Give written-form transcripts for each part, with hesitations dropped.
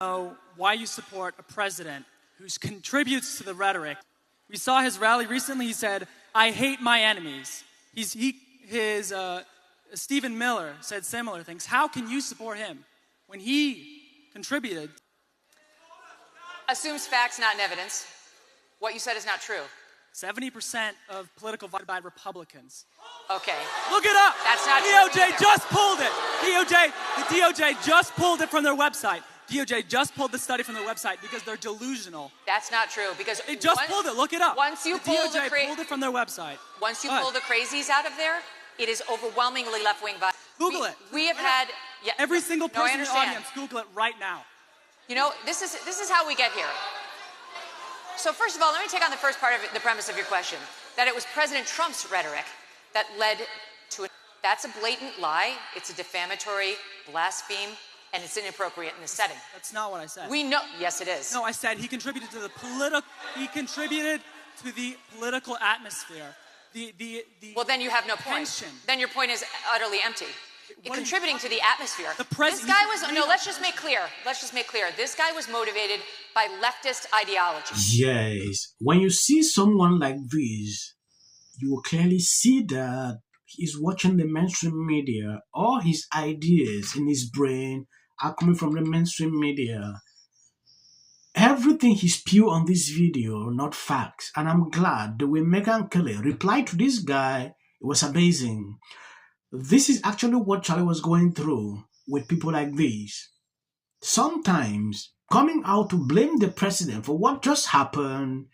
know why you support a president who contributes to the rhetoric. We saw his rally recently. He said, "I hate my enemies." Stephen Miller said similar things. How can you support him when he contributed? Assumes facts, not evidence. What you said is not true. 70% of political voted by Republicans. Okay. Look it up. That's not DOJ true either. just pulled it. The DOJ just pulled it from their website. DOJ just pulled the study from their website because they're delusional. That's not true because They just pulled it. Look it up. Once you the pull DOJ the pulled it from their website. Once you pull the crazies out of there, it is overwhelmingly left-wing violence. Google it. We have had every single person in the understand. audience. Google it right now. You know, this is how we get here. So first of all, let me take on the first part of the premise of your question, that it was President Trump's rhetoric that led to it. That's a blatant lie. It's a defamatory blaspheme, and it's inappropriate in this setting. That's not what I said. We know. Yes, it is. No, I said he contributed to the political atmosphere. Well, then you have no point. tension. Then your point is utterly empty. Contributing to the atmosphere. This guy was let's just make clear. This guy was motivated by leftist ideology. Yes. When you see someone like this, you will clearly see that he's watching the mainstream media. All his ideas in his brain are coming from the mainstream media. Everything he spewed on this video, not facts. And I'm glad the way Megyn Kelly replied to this guy, it was amazing. This is actually what Charlie was going through with people like this. Sometimes coming out to blame the president for what just happened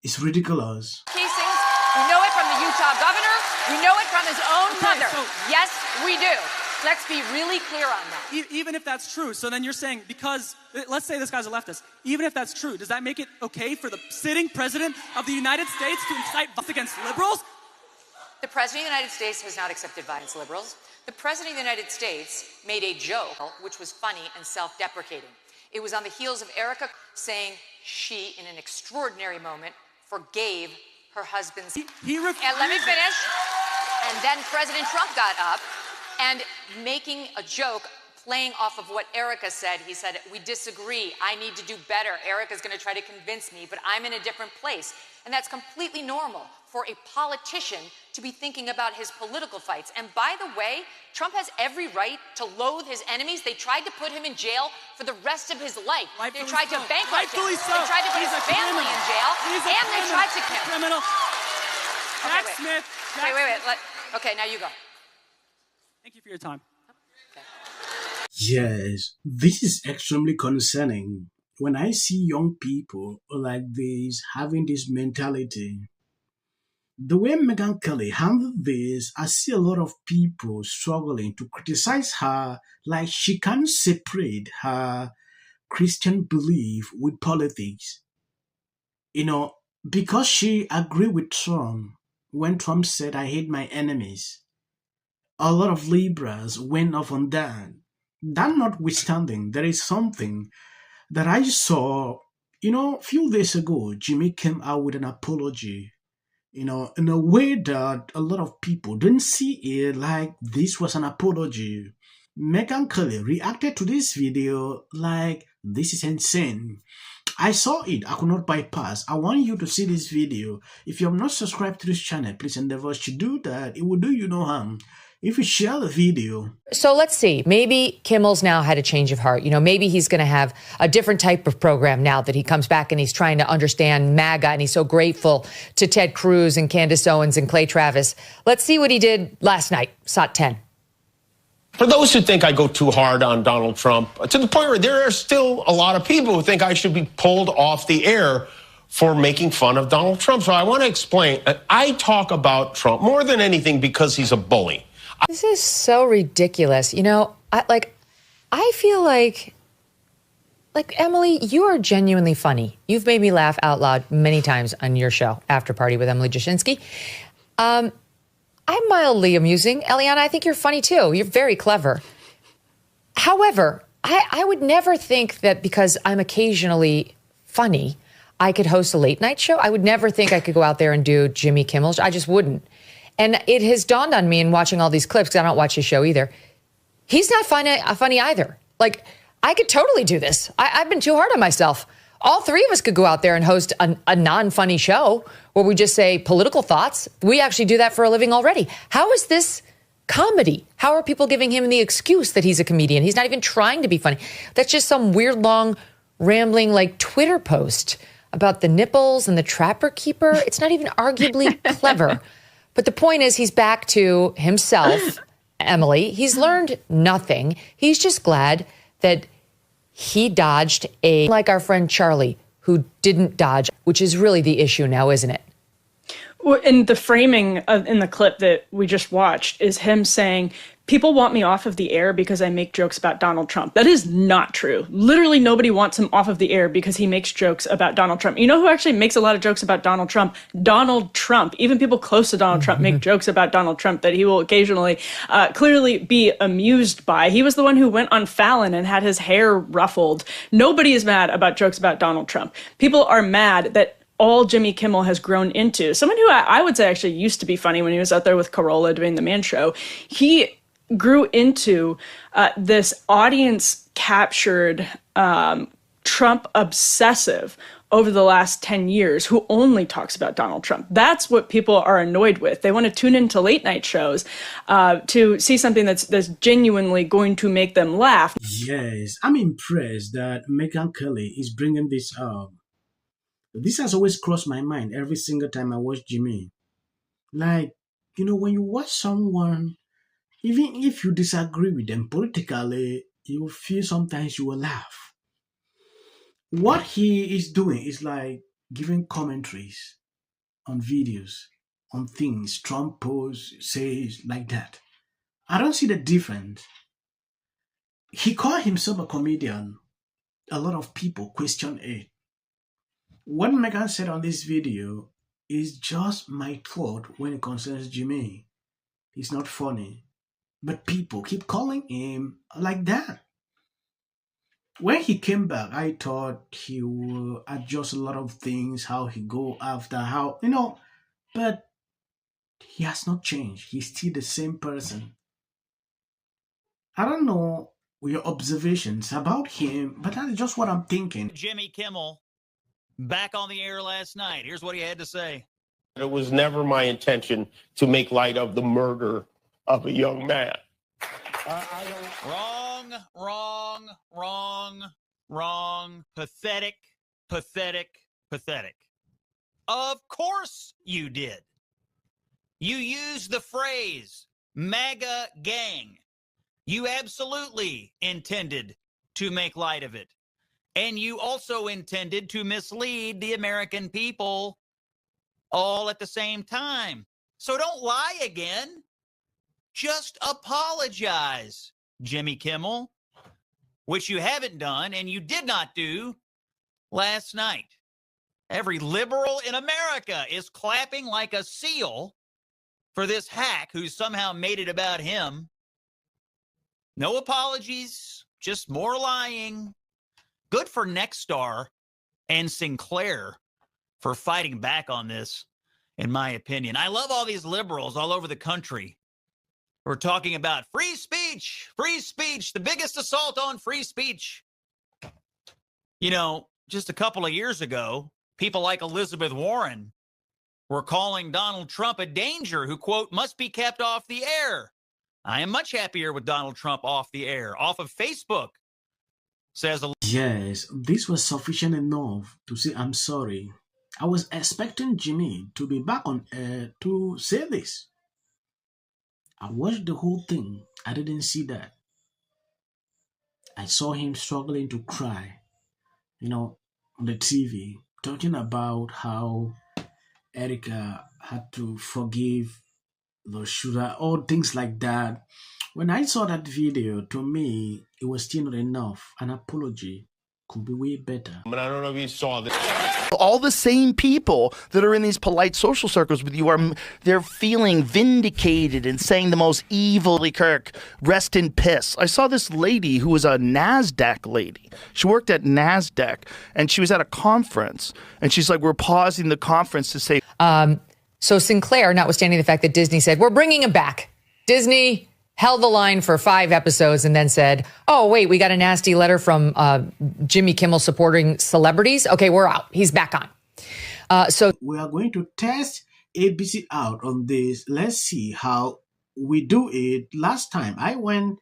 is ridiculous. Casings, we know it from the Utah governor. We know it from his own mother. So yes, we do. Let's be really clear on that. Even if that's true, so then you're saying because, let's say this guy's a leftist, even if that's true, does that make it okay for the sitting president of the United States to incite violence against liberals? The President of the United States has not accepted violence, liberals. The President of the United States made a joke which was funny and self-deprecating. It was on the heels of Erica saying she, in an extraordinary moment, forgave her husband's... And let me finish. And then President Trump got up and making a joke, playing off of what Erica said. He said, "We disagree. I need to do better. Erica's going to try to convince me, but I'm in a different place." And that's completely normal for a politician to be thinking about his political fights. And by the way, Trump has every right to loathe his enemies. They tried to put him in jail for the rest of his life. They tried to bankrupt him. They tried to put his family in jail. And they tried to kill him. Criminal. Jack Smith. Wait. Okay, now you go. Thank you for your time. Yes, this is extremely concerning. When I see young people like this having this mentality, the way Megyn Kelly handled this, I see a lot of people struggling to criticize her like she can't separate her Christian belief with politics. You know, because she agreed with Trump when Trump said, "I hate my enemies." A lot of liberals went off on that. That notwithstanding, there is something that I saw, a few days ago. Jimmy came out with an apology, in a way that a lot of people didn't see it like this was an apology. Megyn Kelly reacted to this video like, this is insane. I saw it. I could not bypass. I want you to see this video. If you have not subscribed to this channel, please endeavor to do that. It will do you no harm if you share the video. So let's see. Maybe Kimmel's now had a change of heart. Maybe he's going to have a different type of program now that he comes back and he's trying to understand MAGA, and he's so grateful to Ted Cruz and Candace Owens and Clay Travis. Let's see what he did last night. SOT 10. For those who think I go too hard on Donald Trump, to the point where there are still a lot of people who think I should be pulled off the air for making fun of Donald Trump. So I want to explain. I talk about Trump more than anything because he's a bully. This is so ridiculous. I feel like Emily, you are genuinely funny. You've made me laugh out loud many times on your show, After Party with Emily Jashinsky. I'm mildly amusing. Eliana, I think you're funny too. You're very clever. However, I would never think that because I'm occasionally funny, I could host a late night show. I would never think I could go out there and do Jimmy Kimmel. I just wouldn't. And it has dawned on me in watching all these clips, because I don't watch his show either. He's not funny either. I could totally do this. I've been too hard on myself. All three of us could go out there and host a non-funny show where we just say political thoughts. We actually do that for a living already. How is this comedy? How are people giving him the excuse that he's a comedian? He's not even trying to be funny. That's just some weird, long, rambling, like, Twitter post about the nipples and the trapper keeper. It's not even arguably clever. But the point is, he's back to himself, Emily. He's learned nothing. He's just glad that he dodged like our friend Charlie, who didn't dodge, which is really the issue now, isn't it? Well, and the framing in the clip that we just watched is him saying, people want me off of the air because I make jokes about Donald Trump. That is not true. Literally nobody wants him off of the air because he makes jokes about Donald Trump. You know who actually makes a lot of jokes about Donald Trump? Donald Trump. Even people close to Donald Trump make jokes about Donald Trump that he will occasionally clearly be amused by. He was the one who went on Fallon and had his hair ruffled. Nobody is mad about jokes about Donald Trump. People are mad that all Jimmy Kimmel has grown into. Someone who I would say actually used to be funny when he was out there with Carolla doing the Man Show. He grew into this audience-captured Trump obsessive over the last 10 years who only talks about Donald Trump. That's what people are annoyed with. They want to tune into late-night shows to see something that's genuinely going to make them laugh. Yes, I'm impressed that Megyn Kelly is bringing this up. This has always crossed my mind every single time I watch Jimmy. Like, when you watch someone, even if you disagree with them politically, you feel sometimes you will laugh. What he is doing is like giving commentaries on videos, on things Trump posts, says, like that. I don't see the difference. He called himself a comedian. A lot of people question it. What Megyn said on this video is just my thought when it concerns Jimmy. He's not funny. But people keep calling him like that. When he came back, I thought he will adjust a lot of things, how he go after, but he has not changed. He's still the same person. I don't know your observations about him, but that's just what I'm thinking. Jimmy Kimmel back on the air last night. Here's what he had to say. It was never my intention to make light of the murder of a young man. Wrong. Pathetic. Of course you did. You used the phrase MAGA gang. You absolutely intended to make light of it. And you also intended to mislead the American people all at the same time. So don't lie again. Just apologize, Jimmy Kimmel, which you haven't done and you did not do last night. Every liberal in America is clapping like a seal for this hack who somehow made it about him. No apologies, just more lying. Good for Nexstar and Sinclair for fighting back on this, in my opinion. I love all these liberals all over the country. We're talking about free speech, the biggest assault on free speech. Just a couple of years ago, people like Elizabeth Warren were calling Donald Trump a danger who, quote, must be kept off the air. I am much happier with Donald Trump off the air, off of Facebook, says Elizabeth. Yes, this was sufficient enough to say I'm sorry. I was expecting Jimmy to be back on air to say this. I watched the whole thing. I didn't see that. I saw him struggling to cry, on the TV, talking about how Erica had to forgive the shooter, all things like that. When I saw that video, to me, it was still not enough. An apology could be way better. I don't know if you saw this. All the same people that are in these polite social circles with you they're feeling vindicated and saying the most evilly Kirk, rest in piss. I saw this lady who was a NASDAQ lady. She worked at NASDAQ and she was at a conference and she's like, we're pausing the conference to say. So Sinclair, notwithstanding the fact that Disney said, we're bringing him back. Disney, held the line for 5 episodes and then said, oh, wait, we got a nasty letter from Jimmy Kimmel supporting celebrities. Okay, we're out. He's back on. So we are going to test ABC out on this. Let's see how we do it. Last time I went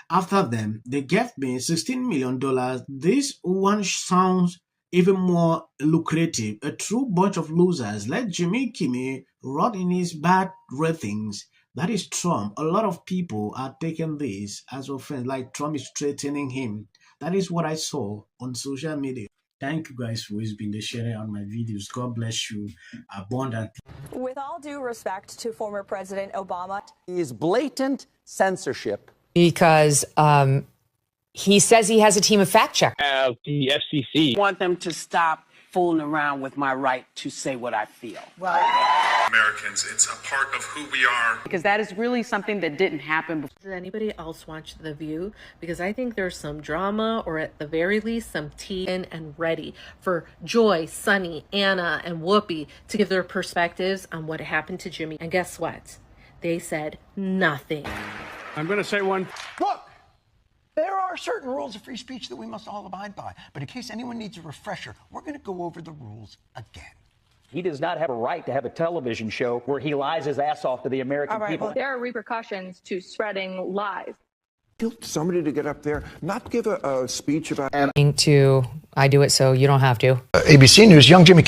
after them, they gave me $16 million. This one sounds even more lucrative. A true bunch of losers. Let Jimmy Kimmel rot in his bad ratings. That is Trump. A lot of people are taking this as offense, like Trump is threatening him. That is what I saw on social media. Thank you guys for always being the sharing on my videos. God bless you abundantly. With all due respect to former President Obama, is blatant censorship. because he says he has a team of fact checkers. The FCC. I want them to stop fooling around with my right to say what I feel. Americans, it's a part of who we are. Because that is really something that didn't happen before. Did anybody else watch The View? Because I think there's some drama, or at the very least, some tea and ready for Joy, Sunny, Anna, and Whoopi to give their perspectives on what happened to Jimmy. And guess what? They said nothing. I'm going to say one. Look, there are certain rules of free speech that we must all abide by. But in case anyone needs a refresher, we're going to go over the rules again. He does not have a right to have a television show where he lies his ass off to the American people. Well, there are repercussions to spreading lies. Somebody to get up there, not give a speech about... I do it so you don't have to. ABC News, young Jimmy